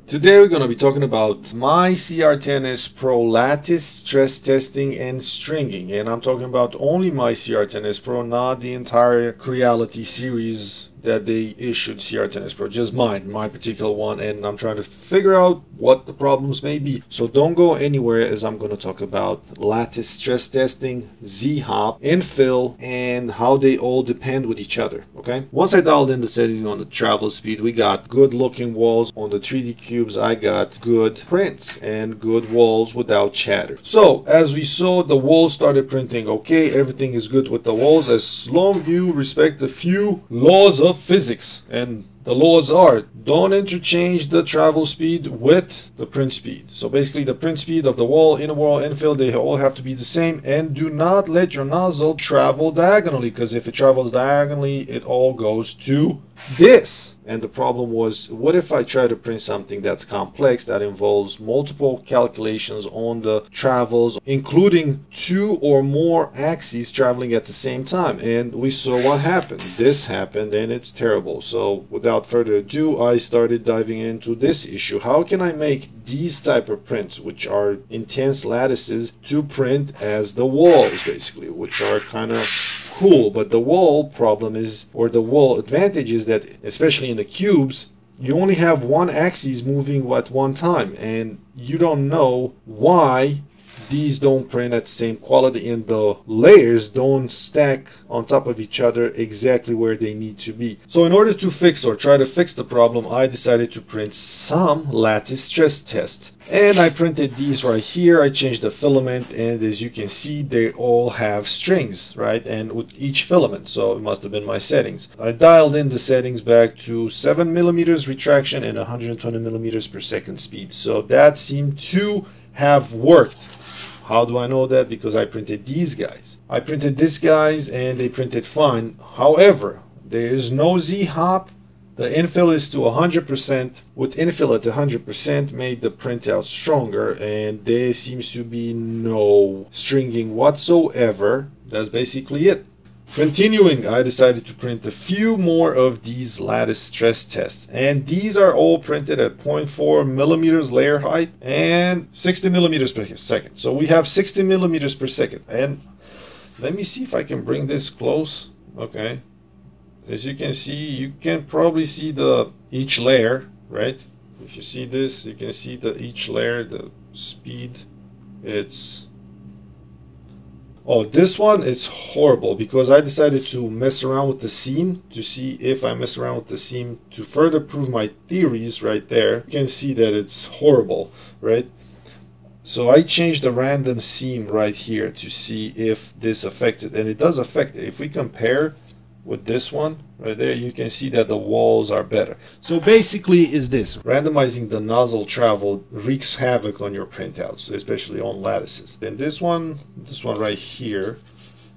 Today we're going to be talking about my CR10S PRO lattice stress testing and stringing, and I'm talking about only my CR10S PRO, not the entire Creality series that they issued CR10S PRO, just my particular one, and I'm trying to figure out what the problems may be. So don't go anywhere as I'm going to talk about lattice stress testing, Z-hop, infill, and how they all depend with each other, okay? Once I dialed in the settings on the travel speed, we got good looking walls. On the 3D cubes, I got good prints and good walls without chatter. So as we saw, the walls started printing okay, everything is good with the walls as long as you respect a few laws of physics, and the laws are don't interchange the travel speed with the print speed. So basically the print speed of the wall, inner wall, infill, they all have to be the same, and do not let your nozzle travel diagonally, because if it travels diagonally it all goes to this. And the problem was, what if I try to print something that's complex, that involves multiple calculations on the travels, including two or more axes traveling at the same time? And we saw what happened. This happened, and it's terrible. So without further ado, I started diving into this issue. How can I make these type of prints, which are intense lattices, to print as the walls, basically, which are kind of cool? But the wall problem is, or the wall advantage is that, especially in the cubes, you only have one axis moving at one time, and you don't know why these don't print at the same quality and the layers don't stack on top of each other exactly where they need to be. So in order to fix or try to fix the problem, I decided to print some lattice stress tests. And I printed these right here. I changed the filament, and as you can see, they all have strings, right? And with each filament, so it must have been my settings. I dialed in the settings back to 7 millimeters retraction and 120 millimeters per second speed. So that seemed to have worked. How do I know that? Because I printed these guys. I printed these guys and they printed fine. However, there is no Z-hop. The infill is to 100%. With infill at 100% made the printout stronger, and there seems to be no stringing whatsoever. That's basically it. Continuing, I decided to print a few more of these lattice stress tests, and these are all printed at 0.4 millimeters layer height and 60 millimeters per second. So we have 60 millimeters per second, and let me see if I can bring this close. Okay, as you can see, you can probably see the each layer, right? If you see this, you can see the each layer, the speed. It's this one is horrible, because I decided to mess around with the seam to see if I mess around with the seam to further prove my theories right there. You can see that it's horrible, right? So I changed the random seam right here to see if this affects it, and it does affect it. If we compare with this one right there, you can see that the walls are better. So basically is this: randomizing the nozzle travel wreaks havoc on your printouts, especially on lattices. And this one right here,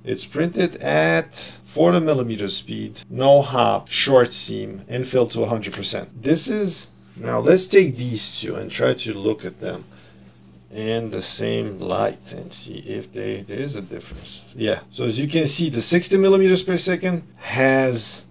it's printed at 40 millimeter speed, no hop, short seam, infill to 100%. This is, now let's take these two and try to look at them in the same light and see if there is a difference. Yeah, so as you can see, the 60 millimeters per second has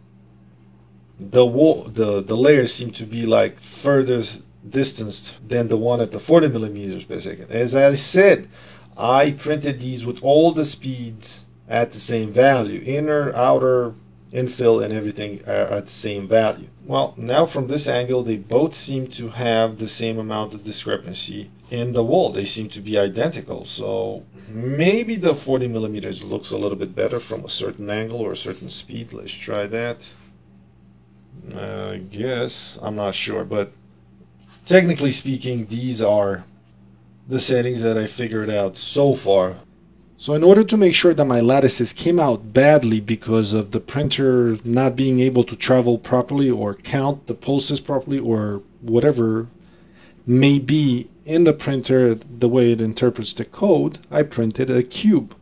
the layers seem to be like further distanced than the one at the 40 millimeters per second. As I said, I printed these with all the speeds at the same value, inner, outer, infill, and everything at the same value. Well, now from this angle, they both seem to have the same amount of discrepancy in the wall. They seem to be identical. So maybe the 40 millimeters looks a little bit better from a certain angle or a certain speed. Let's try that. I guess, I'm not sure, but technically speaking, these are the settings that I figured out so far. So in order to make sure that my lattices came out badly because of the printer not being able to travel properly or count the pulses properly or whatever may be in the printer, the way it interprets the code, I printed a cube.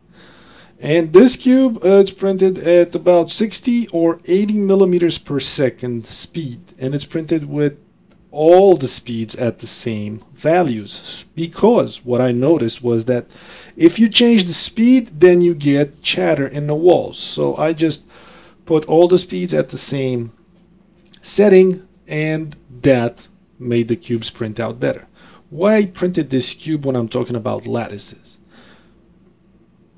And this cube, it's printed at about 60 or 80 millimeters per second speed, and it's printed with all the speeds at the same values, because what I noticed was that if you change the speed, then you get chatter in the walls. So I just put all the speeds at the same setting, and that made the cubes print out better. Why I printed this cube when I'm talking about lattices?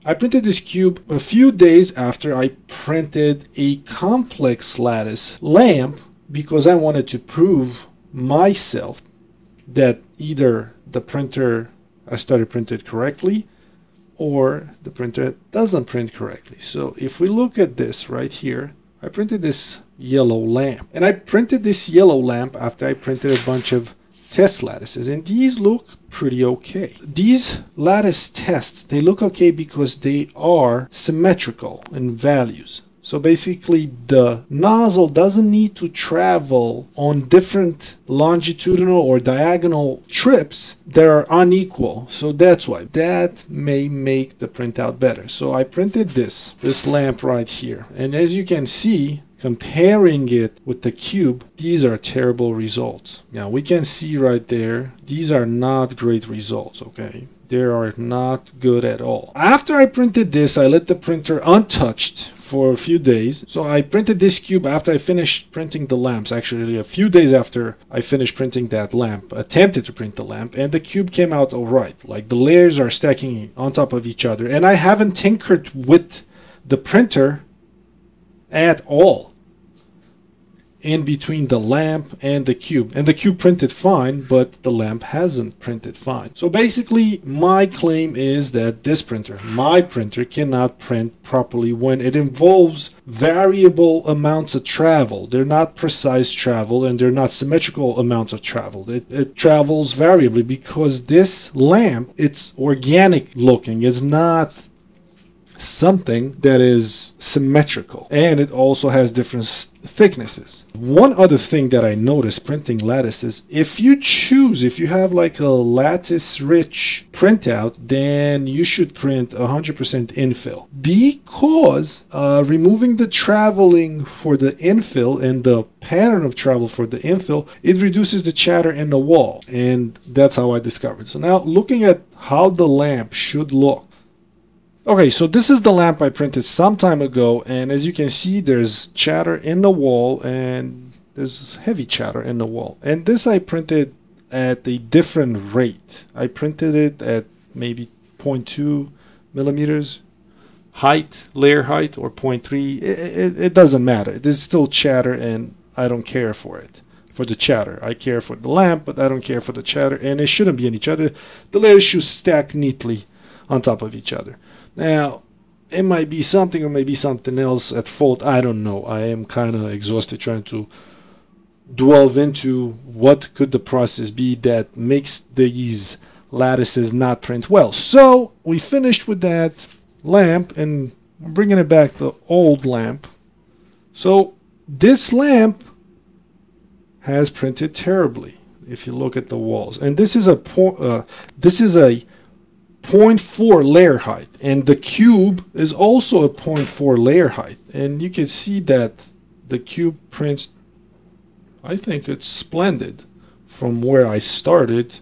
I printed this cube a few days after I printed a complex lattice lamp because I wanted to prove myself that either the printer I started printed correctly or the printer doesn't print correctly. So if we look at this right here, I printed this yellow lamp, and I printed this yellow lamp after I printed a bunch of test lattices, and these look pretty okay. These lattice tests, they look okay because they are symmetrical in values. So basically the nozzle doesn't need to travel on different longitudinal or diagonal trips that are unequal. So that's why. That may make the printout better. So I printed this lamp right here. And as you can see, comparing it with the cube, these are terrible results. Now we can see right there, these are not great results, okay? They are not good at all. After I printed this, I let the printer untouched for a few days. So I printed this cube after I finished printing the lamps, actually a few days after I finished printing that lamp, attempted to print the lamp, and the cube came out alright. Like the layers are stacking on top of each other, and I haven't tinkered with the printer at all in between the lamp and the cube. And the cube printed fine, but the lamp hasn't printed fine. So basically my claim is that this printer, my printer, cannot print properly when it involves variable amounts of travel. They're not precise travel, and they're not symmetrical amounts of travel. It travels variably because this lamp, it's organic looking. It's not something that is symmetrical, and it also has different thicknesses. One other thing that I noticed printing lattices, if you have like a lattice rich printout, then you should print 100% infill, because removing the traveling for the infill and the pattern of travel for the infill, it reduces the chatter in the wall, and that's how I discovered. So now looking at how the lamp should look. Okay, so this is the lamp I printed some time ago, and as you can see, there's chatter in the wall, and there's heavy chatter in the wall. And this I printed at a different rate. I printed it at maybe 0.2 millimeters height, layer height, or 0.3. It doesn't matter. There's still chatter, and I don't care for it. For the chatter, I care for the lamp, but I don't care for the chatter, and it shouldn't be in each other. The layers should stack neatly on top of each other. Now, it might be something or maybe something else at fault. I don't know. I am kind of exhausted trying to delve into what could the process be that makes these lattices not print well. So we finished with that lamp, and I'm bringing it back, the old lamp. So this lamp has printed terribly if you look at the walls, and this is a 0.4 layer height, and the cube is also a 0.4 layer height, and you can see that the cube prints, I think it's splendid from where I started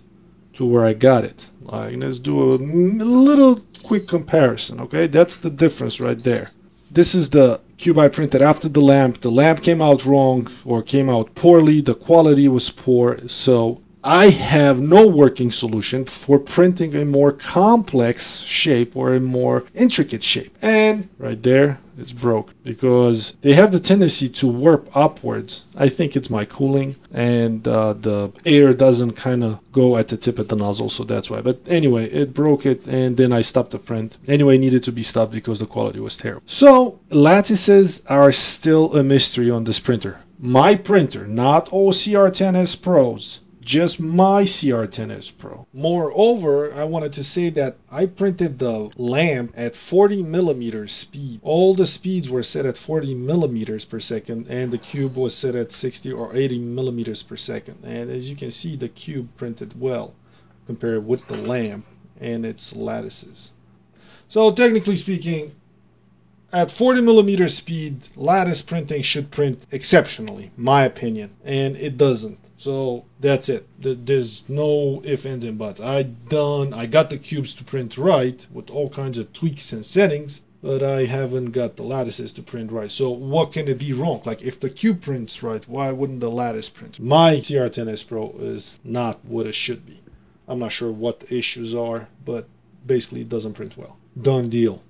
to where I got it. Like, let's do a little quick comparison. Okay, that's the difference right there. This is the cube I printed after the lamp. The lamp came out wrong, or came out poorly. The quality was poor, so I have no working solution for printing a more complex shape or a more intricate shape. And right there, it's broke because they have the tendency to warp upwards. I think it's my cooling, and the air doesn't kind of go at the tip of the nozzle, so that's why. But anyway, it broke it, and then I stopped the print. Anyway, it needed to be stopped because the quality was terrible. So lattices are still a mystery on this printer. My printer, not all CR10S Pros. Just my CR10S Pro. Moreover, I wanted to say that I printed the lamp at 40 millimeters speed. All the speeds were set at 40 millimeters per second, and the cube was set at 60 or 80 millimeters per second. And as you can see, the cube printed well compared with the lamp and its lattices. So technically speaking, at 40 millimeter speed, lattice printing should print exceptionally, my opinion, and it doesn't. So that's it. There's no ifs, ands, and buts. I got the cubes to print right with all kinds of tweaks and settings, but I haven't got the lattices to print right. So what can it be wrong? Like if the cube prints right, why wouldn't the lattice print? My CR10S Pro is not what it should be. I'm not sure what the issues are, but basically it doesn't print well. Done deal.